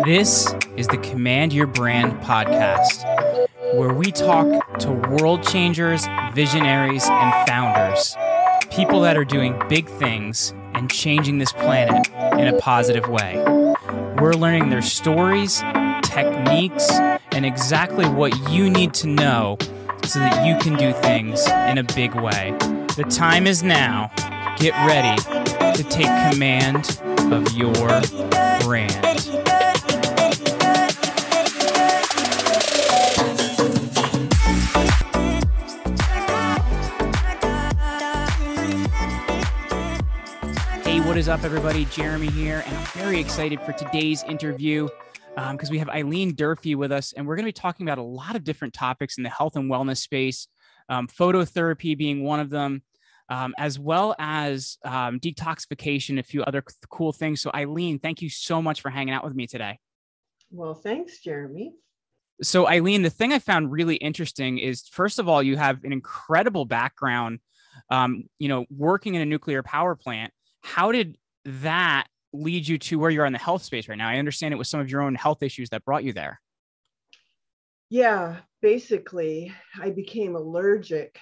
This is the Command Your Brand podcast, where we talk to world changers, visionaries, and founders, people that are doing big things and changing this planet in a positive way. We're learning their stories, techniques, and exactly what you need to know so that you can do things in a big way. The time is now. Get ready to take command of your brand. Hey, what is up, everybody? Jeremy here, and I'm very excited for today's interview because we have Eileen Durfee with us, and we're going to be talking about a lot of different topics in the health and wellness space, phototherapy being one of them, as well as detoxification, a few other cool things. So Eileen, thank you so much for hanging out with me today. Well, thanks, Jeremy. So Eileen, the thing I found really interesting is, first of all, you have an incredible background, working in a nuclear power plant. How did that lead you to where you are in the health space right now? I understand it was some of your own health issues that brought you there. Yeah, basically, I became allergic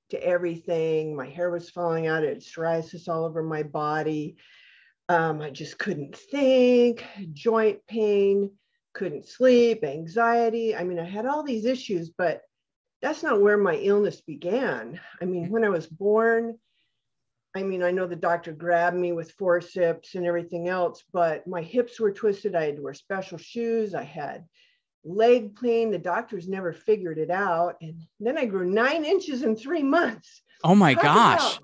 to everything. My hair was falling out. I had psoriasis all over my body. I just couldn't think, joint pain, couldn't sleep, anxiety. I mean, I had all these issues, but that's not where my illness began. I mean, when I was born, I know the doctor grabbed me with forceps and everything else, but my hips were twisted. I had to wear special shoes. I had leg pain. The doctors never figured it out. And then I grew 9 inches in 3 months. Oh my gosh.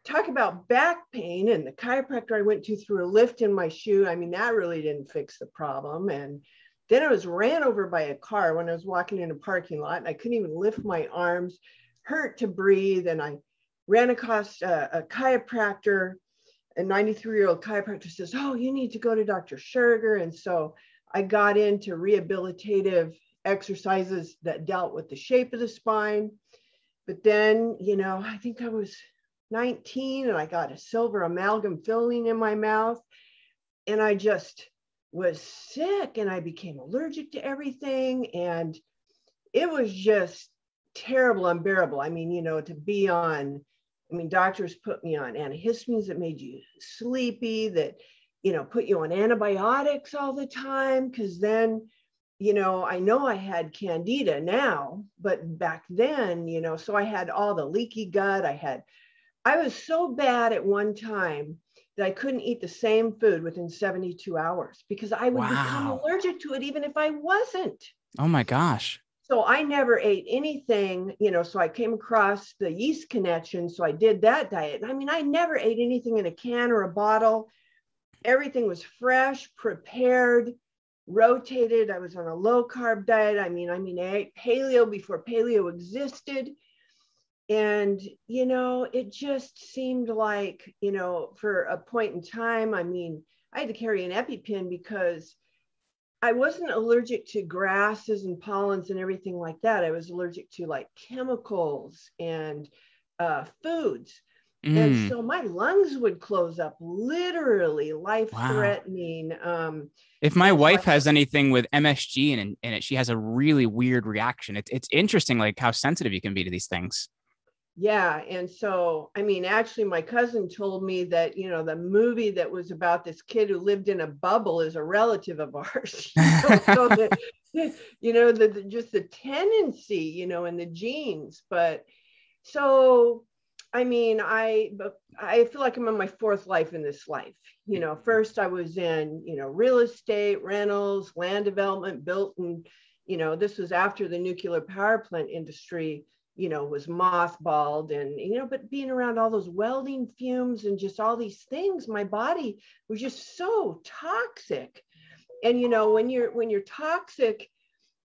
Talk about back pain. And the chiropractor I went to threw a lift in my shoe. I mean, that really didn't fix the problem. And then I was ran over by a car when I was walking in a parking lot, and I couldn't even lift my arms, hurt to breathe. And I ran across a chiropractor, a 93-year-old chiropractor says, "Oh, you need to go to Dr. Sugar." And so I got into rehabilitative exercises that dealt with the shape of the spine. But then, I think I was 19 and I got a silver amalgam filling in my mouth. And I just was sick and I became allergic to everything. And it was just terrible, unbearable. To be on, doctors put me on antihistamines that made you sleepy, that, put you on antibiotics all the time. Cause then, I know I had candida now, but back then, so I had all the leaky gut. I was so bad at one time that I couldn't eat the same food within 72 hours because I would become allergic to it, even if I wasn't. Oh my gosh. So I never ate anything, so I came across the yeast connection. So I did that diet. I never ate anything in a can or a bottle. Everything was fresh, prepared, rotated. I was on a low carb diet. I ate paleo before paleo existed. And, it just seemed like, for a point in time, I had to carry an EpiPen because I wasn't allergic to grasses and pollens and everything like that. I was allergic to like chemicals and foods. And so my lungs would close up, literally life-threatening. If my wife has anything with MSG in it, she has a really weird reaction. It's interesting, like how sensitive you can be to these things. Yeah. And so, actually my cousin told me that, the movie that was about this kid who lived in a bubble is a relative of ours. So that, just the tendency, in the genes. But so, I feel like I'm in my fourth life in this life. First I was in, real estate, rentals, land development, built, and, this was after the nuclear power plant industry was mothballed and, but being around all those welding fumes and just all these things, my body was just so toxic. And, when you're toxic,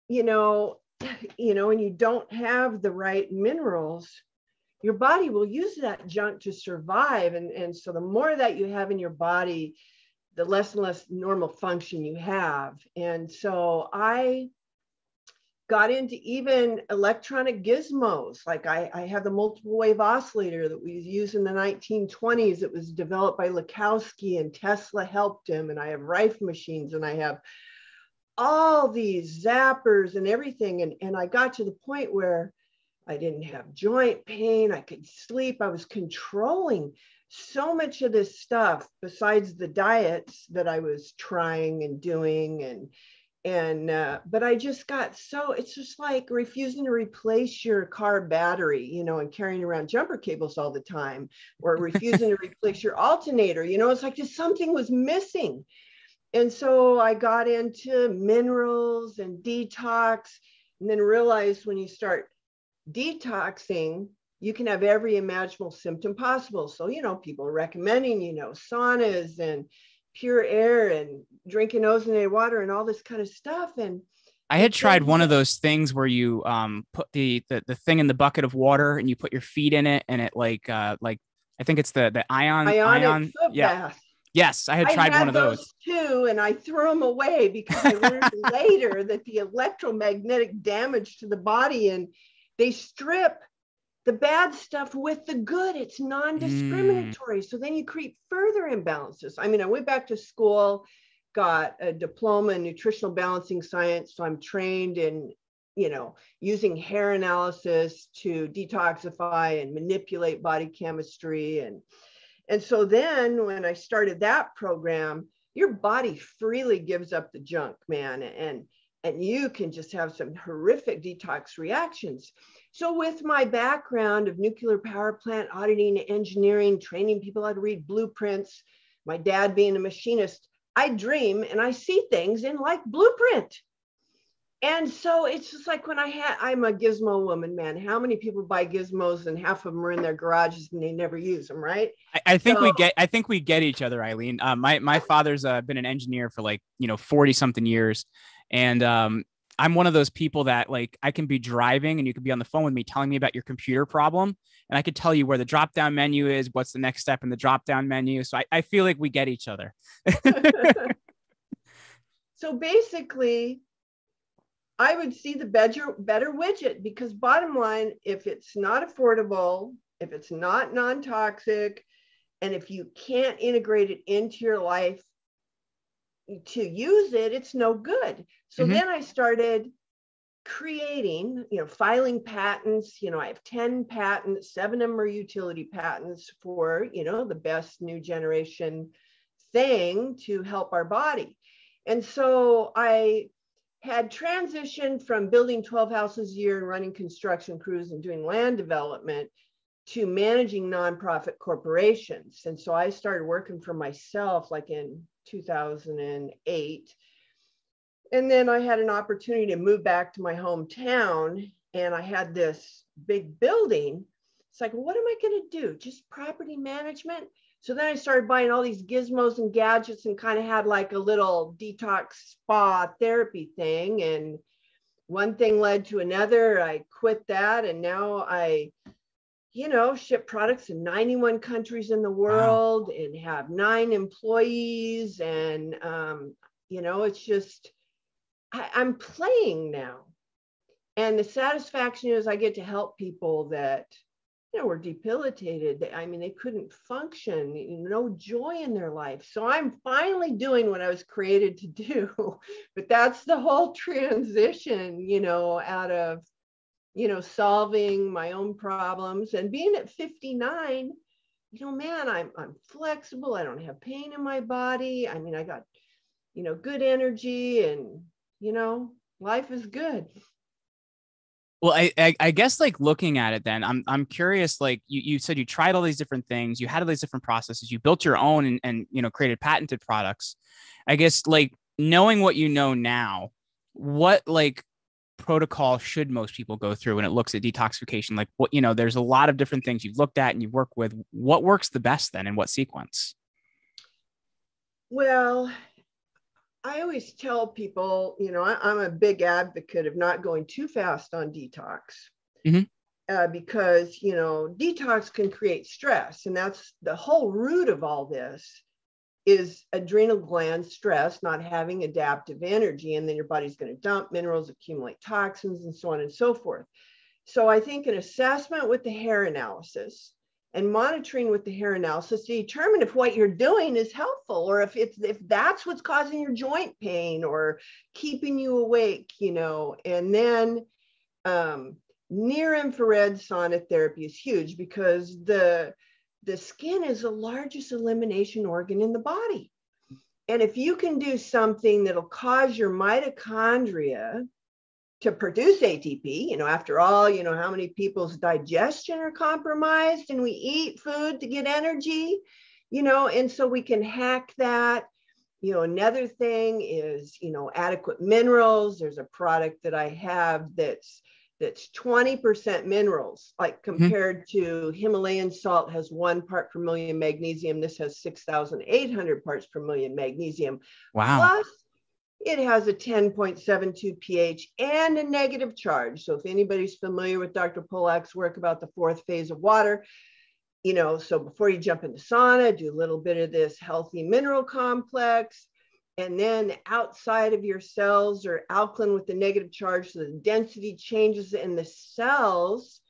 and you don't have the right minerals, your body will use that junk to survive. And so the more that you have in your body, the less and less normal function you have. And so I got into even electronic gizmos. Like I have the multiple wave oscillator that we used in the 1920s. It was developed by Lakowski and Tesla helped him. And I have Rife machines and I have all these zappers and everything. And I got to the point where I didn't have joint pain. I could sleep. I was controlling so much of this stuff besides the diets that I was trying and doing. But I just got so, it's just like refusing to replace your car battery, you know, and carrying around jumper cables all the time, or refusing to replace your alternator. You know, it's like just something was missing. And so I got into minerals and detox, and then realized when you start detoxing, you can have every imaginable symptom possible. So, you know, people are recommending, you know, saunas and pure air and drinking ozonated water and all this kind of stuff. And I had tried one of those things where you put the thing in the bucket of water and you put your feet in it, and it like I think it's the ionic foot bath. Yes, I had tried one of those too, and I threw them away because I learned later that the electromagnetic damage to the body, and they strip the bad stuff with the good. It's non-discriminatory. So then you create further imbalances. I mean, I went back to school, got a diploma in nutritional balancing science. So I'm trained in, you know, using hair analysis to detoxify and manipulate body chemistry. And so then when I started that program, your body freely gives up the junk, man. And you can just have some horrific detox reactions. So with my background of nuclear power plant auditing, engineering, training people how to read blueprints, my dad being a machinist, I dream and I see things in like blueprint. And so it's just like when I'm a gizmo woman, man. How many people buy gizmos and half of them are in their garages and they never use them, right? I think we get each other, Eileen. My father's been an engineer for like, 40 something years. And I'm one of those people that like I can be driving and you could be on the phone with me telling me about your computer problem. And I could tell you where the drop down menu is, what's the next step in the drop down menu. So I feel like we get each other. So basically, I would see the better widget, because bottom line, if it's not affordable, if it's not non-toxic, and if you can't integrate it into your life to use it, it's no good. So then I started creating, filing patents. I have 10 patents, 7 of them are utility patents for, the best new generation thing to help our body. And so I had transitioned from building 12 houses a year and running construction crews and doing land development to managing nonprofit corporations. And so I started working for myself like in 2008. And then I had an opportunity to move back to my hometown, and I had this big building. It's like, well, what am I going to do? Just property management? So then I started buying all these gizmos and gadgets and kind of had like a little detox spa therapy thing. And one thing led to another. I quit that. And now I, ship products in 91 countries in the world and have 9 employees. And, it's just, I'm playing now. And the satisfaction is I get to help people that, were debilitated. They couldn't function, no joy in their life. So I'm finally doing what I was created to do. But that's the whole transition, out of, solving my own problems and being at 59, man, I'm flexible. I don't have pain in my body. I got, good energy and, life is good. Well, I guess like looking at it then, I'm curious, like you said, you tried all these different things, you had all these different processes, you built your own and created patented products. I guess like knowing what you know now, what like protocol should most people go through when it looks at detoxification? Like what, there's a lot of different things you've looked at and you've worked with. What works the best then, in what sequence? Well, I always tell people, I'm a big advocate of not going too fast on detox, because, detox can create stress. And that's the whole root of all this is adrenal gland stress, not having adaptive energy. And then your body's going to dump minerals, accumulate toxins, and so on and so forth. So I think an assessment with the hair analysis, and monitoring with the hair analysis to determine if what you're doing is helpful, or if that's what's causing your joint pain or keeping you awake, and then near infrared sauna therapy is huge because the skin is the largest elimination organ in the body. And if you can do something that'll cause your mitochondria to produce ATP, after all, how many people's digestion are compromised and we eat food to get energy, and so we can hack that. Another thing is, adequate minerals. There's a product that I have that's 20% minerals, like compared to Himalayan salt has 1 part per million magnesium. This has 6,800 parts per million magnesium. Wow. Plus, it has a 10.72 pH and a negative charge. So if anybody's familiar with Dr. Polak's work about the 4th phase of water, so before you jump into sauna, do a little bit of this healthy mineral complex. And then outside of your cells are alkaline with the negative charge. So the density changes in the cells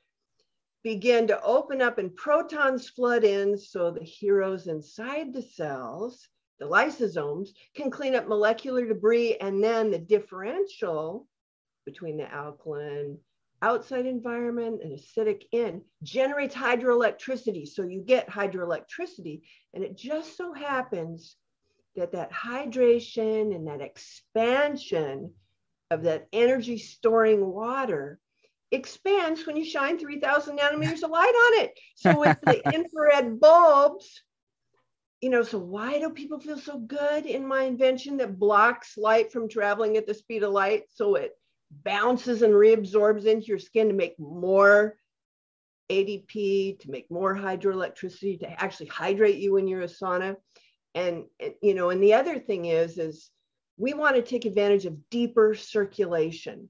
begin to open up and protons flood in. So the heroes inside the cells, the lysosomes, can clean up molecular debris. And then the differential between the alkaline outside environment and acidic in generates hydroelectricity. So you get hydroelectricity. And it just so happens that hydration and that expansion of that energy storing water expands when you shine 3,000 nanometers of light on it. So with the infrared bulbs, so why do people feel so good in my invention that blocks light from traveling at the speed of light? So it bounces and reabsorbs into your skin to make more ADP, to make more hydroelectricity, to actually hydrate you when you're a sauna. And the other thing is we want to take advantage of deeper circulation.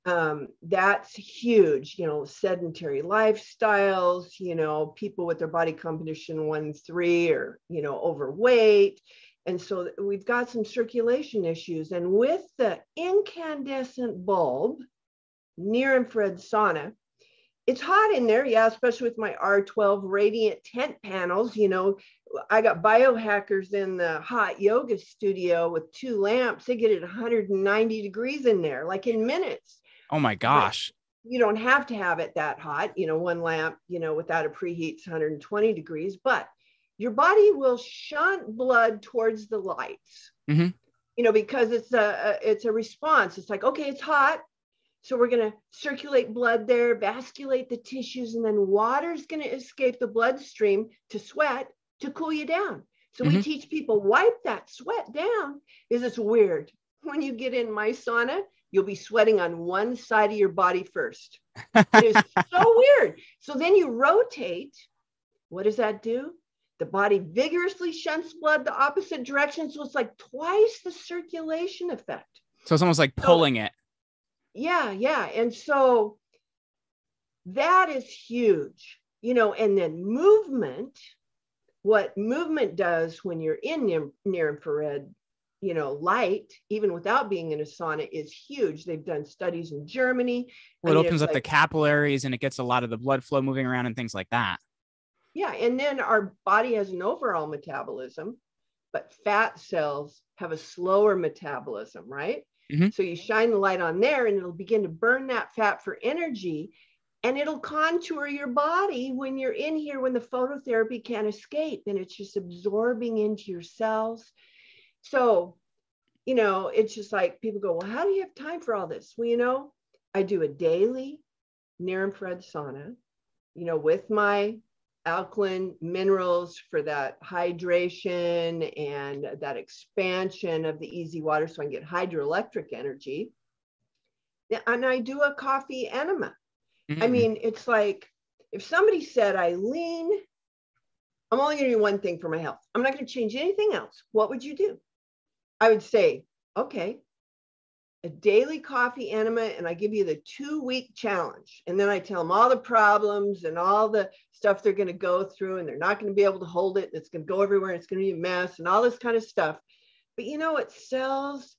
That's huge, sedentary lifestyles, people with their body composition 1-3 or, overweight. And so we've got some circulation issues. And with the incandescent bulb, near infrared sauna, it's hot in there, yeah, especially with my R12 radiant tent panels. I got biohackers in the hot yoga studio with 2 lamps. They get it 190 degrees in there, like in minutes. Oh my gosh. But you don't have to have it that hot. 1 lamp, without a preheat, it's 120 degrees, but your body will shunt blood towards the lights, because it's a response. It's like, okay, it's hot. So we're going to circulate blood there, vasculate the tissues, and then water's going to escape the bloodstream to sweat to cool you down. So we teach people wipe that sweat down. It's weird. When you get in my sauna, you'll be sweating on one side of your body first. It is so weird. So then you rotate. What does that do? The body vigorously shunts blood the opposite direction. So it's like twice the circulation effect. So it's almost like pulling it. Yeah. And so that is huge, and then movement, what movement does when you're in near infrared, light, even without being in a sauna, is huge. They've done studies in Germany. Well, it opens up the capillaries and it gets a lot of the blood flow moving around and things like that. Yeah. And then our body has an overall metabolism, but fat cells have a slower metabolism, right? So you shine the light on there and it'll begin to burn that fat for energy, and it'll contour your body when you're in here, when the phototherapy can't escape, and it's just absorbing into your cells. So, it's just like people go, well, how do you have time for all this? Well, I do a daily near infrared sauna, with my alkaline minerals for that hydration and that expansion of the easy water so I can get hydroelectric energy. And I do a coffee enema. I mean, it's like if somebody said, Eileen, I'm only going to do one thing for my health. I'm not going to change anything else. What would you do? I would say, okay, a daily coffee enema, and I give you the 2-week challenge. And then I tell them all the problems and all the stuff they're going to go through, and they're not going to be able to hold it. It's going to go everywhere. And it's going to be a mess and all this kind of stuff. But it sells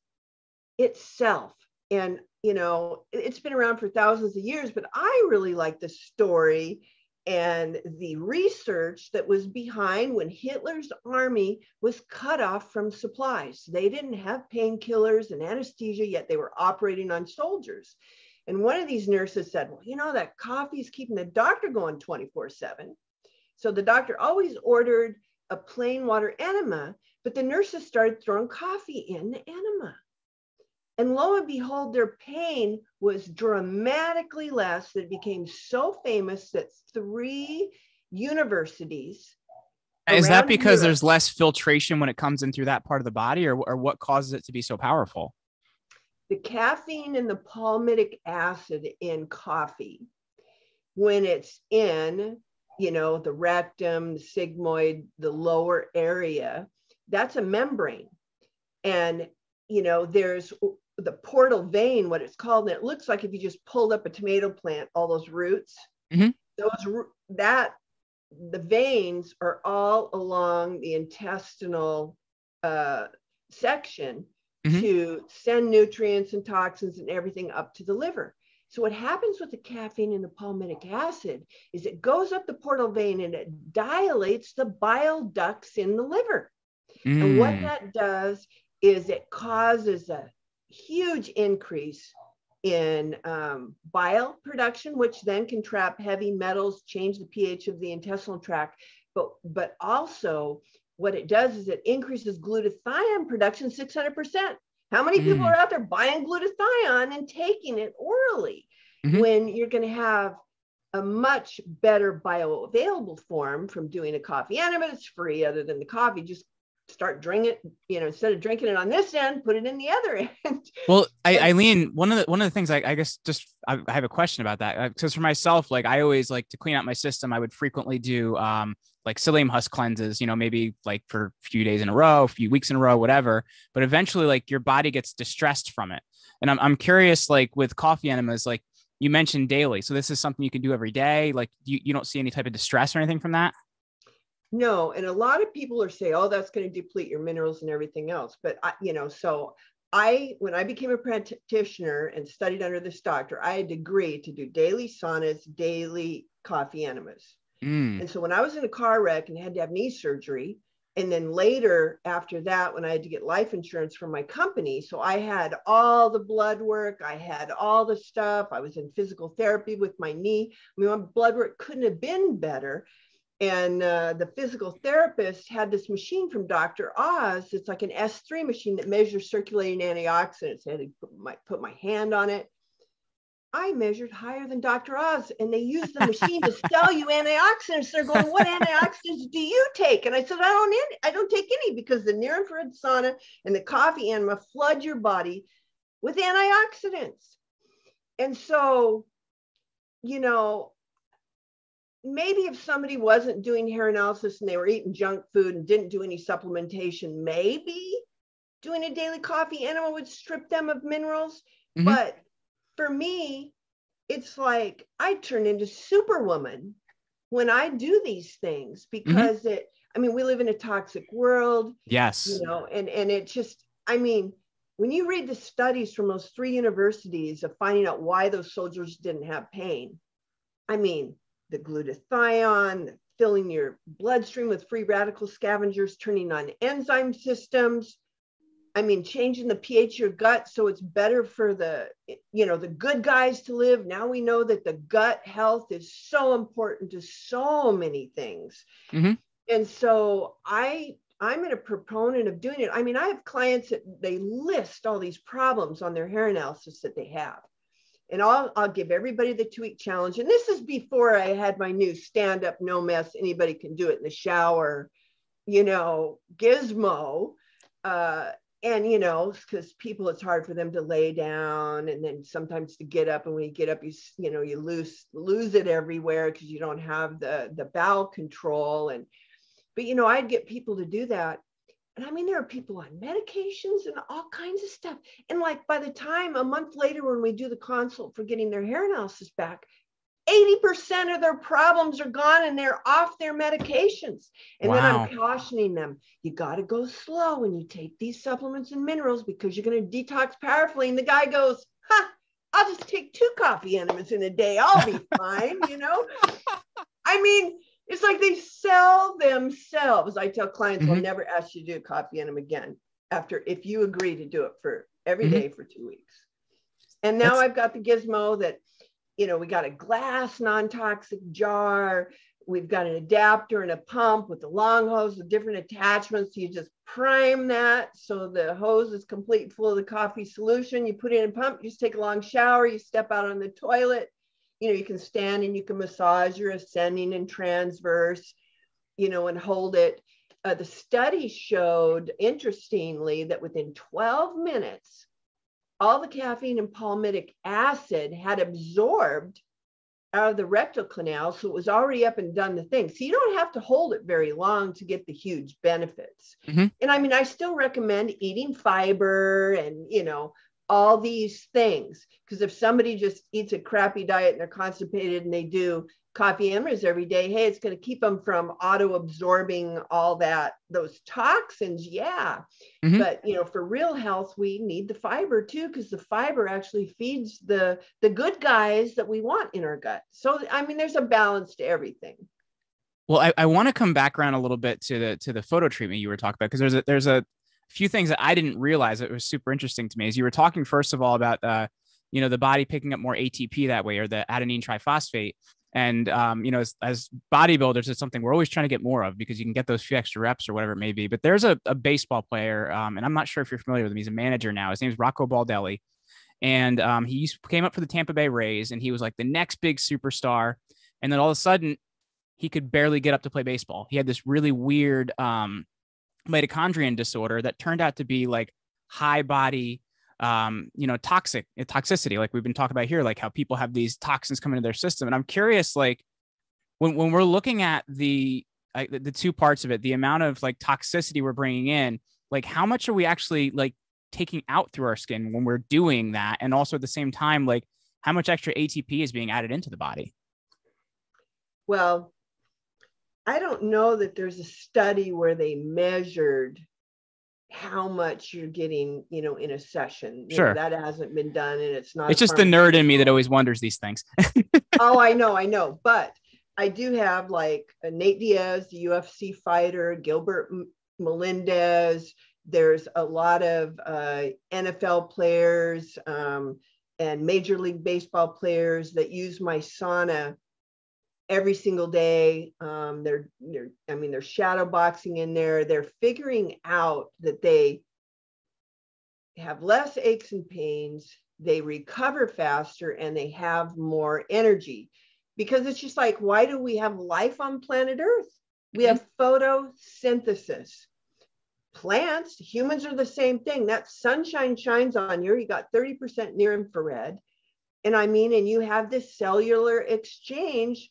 itself. And, it's been around for thousands of years, but I really like the story and the research that was behind when Hitler's army was cut off from supplies. They didn't have painkillers and anesthesia, yet they were operating on soldiers. And one of these nurses said, well, you know, that coffee is keeping the doctor going 24/7. So the doctor always ordered a plain water enema, but the nurses started throwing coffee in the enema. And lo and behold, their pain was dramatically less. That it became so famous that 3 universities. Is that because Europe, there's less filtration when it comes in through that part of the body, or what causes it to be so powerful? the caffeine and the palmitic acid in coffee, when it's in, you know, the rectum, the sigmoid, the lower area, that's a membrane. And, you know, there's the portal vein, what it's called, and it looks like if you just pulled up a tomato plant, all those roots, the veins are all along the intestinal section to send nutrients and toxins and everything up to the liver. So what happens with the caffeine and the palmitic acid is it goes up the portal vein and it dilates the bile ducts in the liver. And what that does is it causes a huge increase in bile production, which then can trap heavy metals, change the pH of the intestinal tract. But also what it does is it increases glutathione production 600%. How many people are out there buying glutathione and taking it orally when you're going to have a much better bioavailable form from doing a coffee enema? It's free other than the coffee. Just start drinking it, you know, instead of drinking it on this end, put it in the other end. Well, Eileen, one of the things I guess just I have a question about that, because for myself, like I always like to clean out my system. I would frequently do like psyllium husk cleanses, you know, maybe like for a few days in a row, a few weeks in a row, whatever. But eventually, like your body gets distressed from it. And I'm curious, like with coffee enemas, like you mentioned daily. So this is something you can do every day. Like you don't see any type of distress or anything from that? No, and a lot of people are saying, oh, that's going to deplete your minerals and everything else. But, when I became a practitioner and studied under this doctor, I had agreed to do daily saunas, daily coffee enemas. And so when I was in a car wreck and had to have knee surgery, and then later after that, when I had to get life insurance from my company, so I had all the blood work, I had all the stuff, I was in physical therapy with my knee. I mean, my blood work couldn't have been better. And the physical therapist had this machine from Dr. Oz. It's like an S3 machine that measures circulating antioxidants. I had to put my hand on it. I measured higher than Dr. Oz, and they use the machine to sell you antioxidants. They're going, what antioxidants do you take? And I said, I don't take any, because the near-infrared sauna and the coffee enema flood your body with antioxidants. And so, you know, maybe if somebody wasn't doing hair analysis and they were eating junk food and didn't do any supplementation, maybe doing a daily coffee enema would strip them of minerals. But for me, it's like I turn into Superwoman when I do these things, because we live in a toxic world. Yes. You know, and it just, when you read the studies from those 3 universities of finding out why those soldiers didn't have pain, the glutathione, filling your bloodstream with free radical scavengers, turning on enzyme systems, changing the pH of your gut so it's better for the good guys to live. Now we know that the gut health is so important to so many things. And so I'm a proponent of doing it. I have clients that they list all these problems on their hair analysis that they have. And I'll give everybody the 2-week challenge. And this is before I had my new stand up, no mess, anybody can do it in the shower, gizmo. Because people, it's hard for them to lay down, and then sometimes to get up. And when you get up, you lose it everywhere because you don't have the bowel control. But I'd get people to do that. And there are people on medications and all kinds of stuff. And like by the time a month later, when we do the consult for getting their hair analysis back, 80% of their problems are gone and they're off their medications. And then I'm cautioning them, you got to go slow when you take these supplements and minerals, because you're going to detox powerfully. And the guy goes, I'll just take 2 coffee enemas in a day. I'll be fine, I mean, it's like they sell themselves. I tell clients, Mm-hmm. I'll never ask you to do a coffee enema again if you agree to do it for every Mm-hmm. day for 2 weeks. And now I've got the gizmo that, we got a glass non-toxic jar. We've got an adapter and a pump with the long hose with different attachments. You just prime that so the hose is complete full of the coffee solution. You put it in a pump, you just take a long shower, you step out on the toilet. You can stand and you can massage your ascending and transverse, and hold it. The study showed, interestingly, that within 12 minutes, all the caffeine and palmitic acid had absorbed out of the rectal canal. So it was already up and done the thing. So you don't have to hold it very long to get the huge benefits. Mm-hmm. And I mean, I still recommend eating fiber and, all these things. Because if somebody just eats a crappy diet and they're constipated and they do coffee enemas every day, hey, it's going to keep them from auto-absorbing all those toxins. Yeah. Mm-hmm. But, for real health, we need the fiber too, because the fiber actually feeds the good guys that we want in our gut. So, I mean, there's a balance to everything. Well, I want to come back around a little bit to the photo treatment you were talking about, because there's a few things that I didn't realize that was super interesting to me. As you were talking, first of all, about the body picking up more ATP that way, or the adenine triphosphate. And as bodybuilders, it's something we're always trying to get more of, because you can get those few extra reps or whatever it may be. But there's a baseball player, and I'm not sure if you're familiar with him. He's a manager now. His name is Rocco Baldelli. And he came up for the Tampa Bay Rays, and he was like the next big superstar. And then all of a sudden, he could barely get up to play baseball. He had this really weird mitochondrial disorder that turned out to be like high body, toxicity, like we've been talking about here, like how people have these toxins come into their system. And I'm curious, like when we're looking at the two parts of it, the amount of like toxicity we're bringing in, like how much are we actually like taking out through our skin when we're doing that? And also at the same time, like how much extra ATP is being added into the body? Well, I don't know that there's a study where they measured how much you're getting, in a session. Sure. That hasn't been done, and it's not. It's just the nerd in me that always wonders these things. Oh, I know. But I do have like Nate Diaz, the UFC fighter, Gilbert Melendez. There's a lot of NFL players and Major League Baseball players that use my sauna every single day. They're shadow boxing in there. They're figuring out that they have less aches and pains, they recover faster, and they have more energy. Because it's just like, why do we have life on planet Earth? We have photosynthesis. Plants, humans are the same thing. That sunshine shines on you. You got 30% near infrared. And you have this cellular exchange,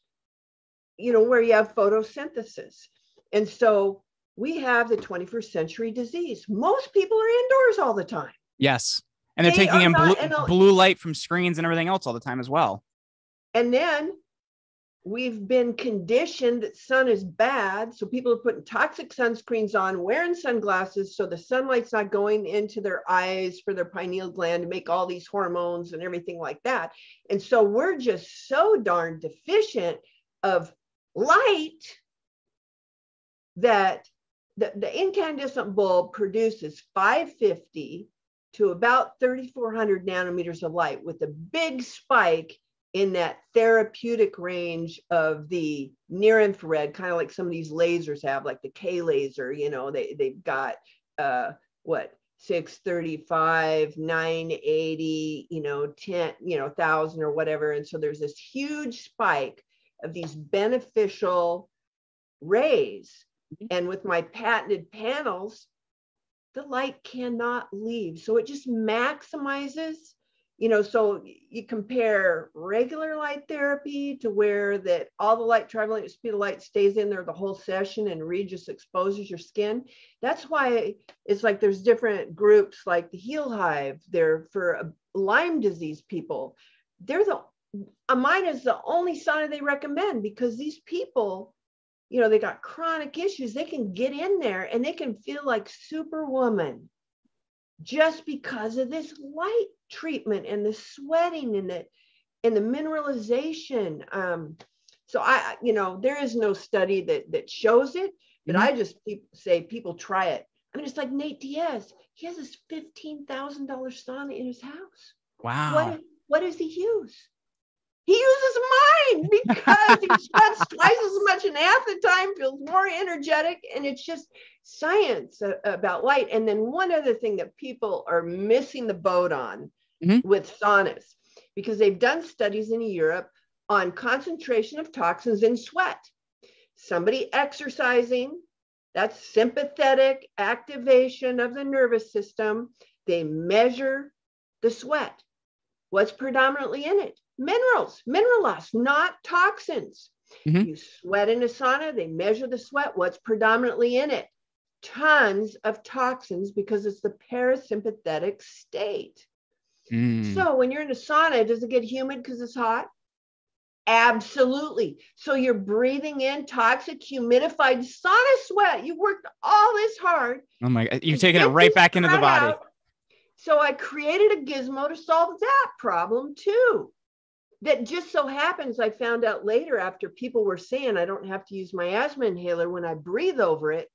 where you have photosynthesis. And so we have the 21st century disease. Most people are indoors all the time. Yes. And they're taking in blue light from screens and everything else all the time as well. And then we've been conditioned that sun is bad. So people are putting toxic sunscreens on, wearing sunglasses, so the sunlight's not going into their eyes for their pineal gland to make all these hormones and everything like that. And so we're just so darn deficient of light that the incandescent bulb produces 550 to about 3,400 nanometers of light, with a big spike in that therapeutic range of the near infrared, kind of like some of these lasers have, like the K laser. They've got 635, 980, 10, 1,000 or whatever. And so there's this huge spike of these beneficial rays. And with my patented panels, the light cannot leave. So it just maximizes, so you compare regular light therapy to where that all the light traveling at the speed of light stays in there the whole session and just exposes your skin. That's why it's like there's different groups like the Heal Hive. They're for Lyme disease people. Mine is the only sauna they recommend, because these people, they got chronic issues. They can get in there and they can feel like Superwoman just because of this light treatment and the sweating and the mineralization. So there is no study that shows it, but I just say people try it. I mean, it's like Nate Diaz. He has this $15,000 sauna in his house. Wow. What does he use? He uses mine because he sweats twice as much in half the time, feels more energetic, and it's just science about light. And then one other thing that people are missing the boat on with saunas, because they've done studies in Europe on concentration of toxins in sweat. Somebody exercising, that's sympathetic activation of the nervous system. They measure the sweat. What's predominantly in it? Minerals, mineral loss, not toxins. You sweat in a sauna, they measure the sweat. What's predominantly in it? Tons of toxins, because it's the parasympathetic state. So when you're in a sauna, does it get humid because it's hot? Absolutely. So you're breathing in toxic, humidified sauna sweat. You worked all this hard. Oh my God. You're taking it right back into the body. Out. So I created a gizmo to solve that problem too. That just so happens, I found out later after people were saying I don't have to use my asthma inhaler when I breathe over it.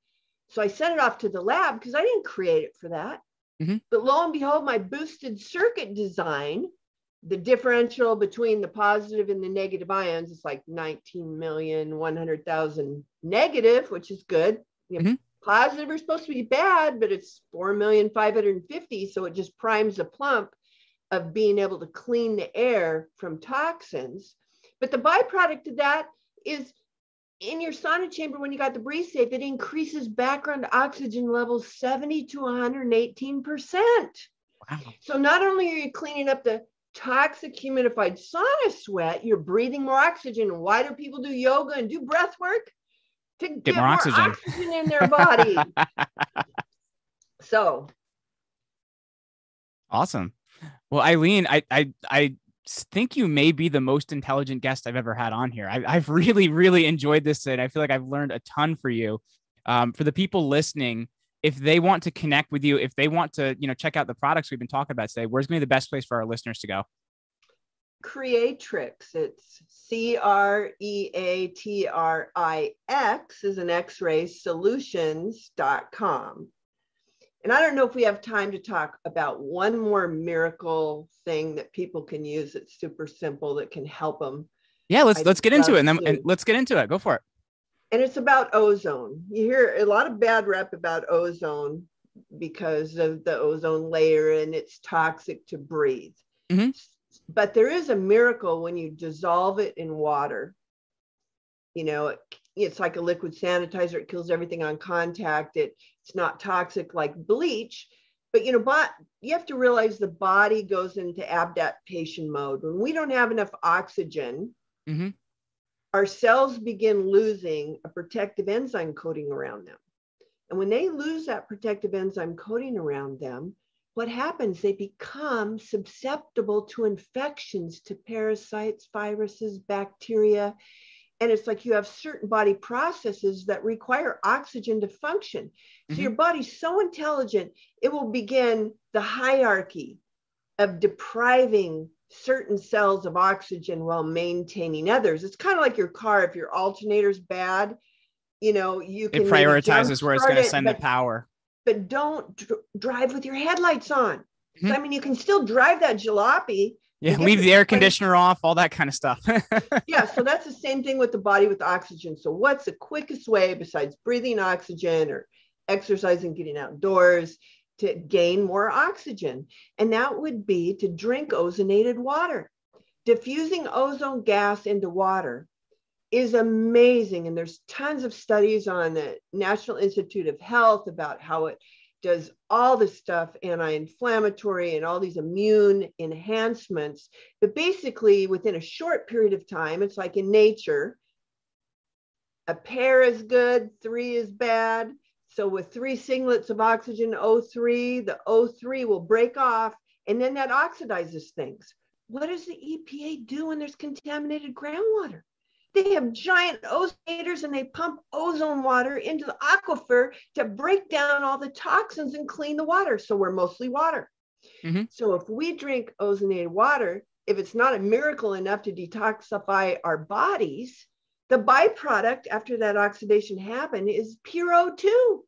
So I sent it off to the lab because I didn't create it for that. But lo and behold, my boosted circuit design, the differential between the positive and the negative ions, is like 19,100,000 negative, which is good. Positive are supposed to be bad, but it's 4,550,000. So it just primes the pump of being able to clean the air from toxins. But the byproduct of that is in your sauna chamber, when you got the breathe safe, it increases background oxygen levels 70 to 118%. Wow. So not only are you cleaning up the toxic humidified sauna sweat, you're breathing more oxygen. Why do people do yoga and do breath work? To get more oxygen in their body. So awesome. Well, Eileen, I think you may be the most intelligent guest I've ever had on here. I've really, really enjoyed this, and I feel like I've learned a ton for you. For the people listening, if they want to connect with you, if they want to, check out the products we've been talking about today, where's going to be the best place for our listeners to go? Creatrix. It's Creatrix is an X-ray solutions.com. And I don't know if we have time to talk about one more miracle thing that people can use. It's super simple that can help them. Yeah, let's get into it, and let's get into it. Go for it. And it's about ozone. You hear a lot of bad rep about ozone because of the ozone layer and it's toxic to breathe. But there is a miracle when you dissolve it in water. It's like a liquid sanitizer. It kills everything on contact. It's not toxic like bleach, but you have to realize the body goes into adaptation mode. When we don't have enough oxygen, our cells begin losing a protective enzyme coating around them. And when they lose that protective enzyme coating around them, what happens? They become susceptible to infections, to parasites, viruses, bacteria. And it's like you have certain body processes that require oxygen to function. So your body's so intelligent, it will begin the hierarchy of depriving certain cells of oxygen while maintaining others. It's kind of like your car. If your alternator's bad, you can— it prioritizes where it's going to send the power. But don't drive with your headlights on. So, I mean, you can still drive that jalopy. Yeah, leave the air conditioner off, all that kind of stuff. Yeah, so that's the same thing with the body with oxygen. So what's the quickest way besides breathing oxygen or exercising, getting outdoors, to gain more oxygen? And that would be to drink ozonated water. Diffusing ozone gas into water is amazing. And there's tons of studies on the National Institute of Health about how it does all this stuff, anti-inflammatory and all these immune enhancements. But basically within a short period of time, it's like in nature, a pair is good, 3 is bad. So with 3 singlets of oxygen, O3, the O3 will break off, and then that oxidizes things. What does the EPA do when there's contaminated groundwater? They have giant ozonators and they pump ozone water into the aquifer to break down all the toxins and clean the water. So we're mostly water. So if we drink ozonated water, if it's not a miracle enough to detoxify our bodies, The byproduct after that oxidation happened is pure O2.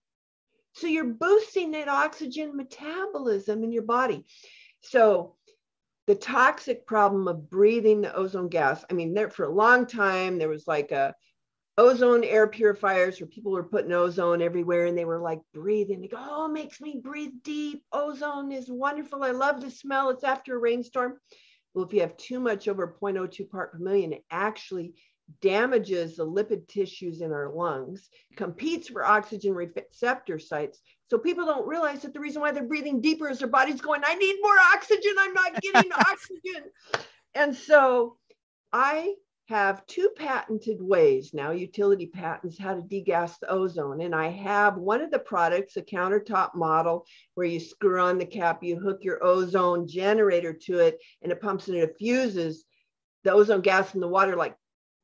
So you're boosting that oxygen metabolism in your body. So the toxic problem of breathing the ozone gas, I mean, there for a long time, there was like a ozone air purifiers where people were putting ozone everywhere and they were like breathing. They go, oh, it makes me breathe deep. Ozone is wonderful. I love the smell. It's after a rainstorm. Well, if you have too much over 0.02 part per million, it actually damages the lipid tissues in our lungs, competes for oxygen receptor sites. So people don't realize that the reason why they're breathing deeper is their body's going, I need more oxygen. I'm not getting oxygen. And so I have 2 patented ways now, utility patents, how to degas the ozone. And I have one of the products, a countertop model, where you screw on the cap, you hook your ozone generator to it, and it pumps and it diffuses the ozone gas in the water like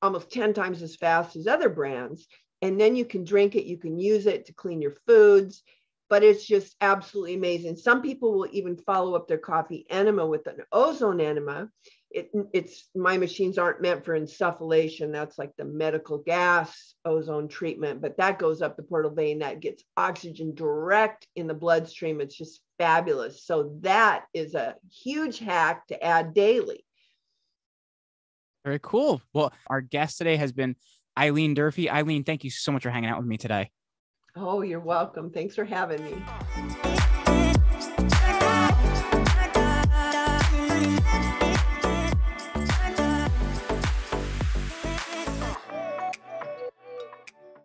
almost 10 times as fast as other brands. And then you can drink it, you can use it to clean your foods, but it's just absolutely amazing. Some people will even follow up their coffee enema with an ozone enema. It's my machines aren't meant for insufflation. That's like the medical gas ozone treatment, but that goes up the portal vein, that gets oxygen direct in the bloodstream. It's just fabulous. So that is a huge hack to add daily. Very cool. Well, our guest today has been Eileen Durfee. Eileen, thank you so much for hanging out with me today. Oh, you're welcome. Thanks for having me.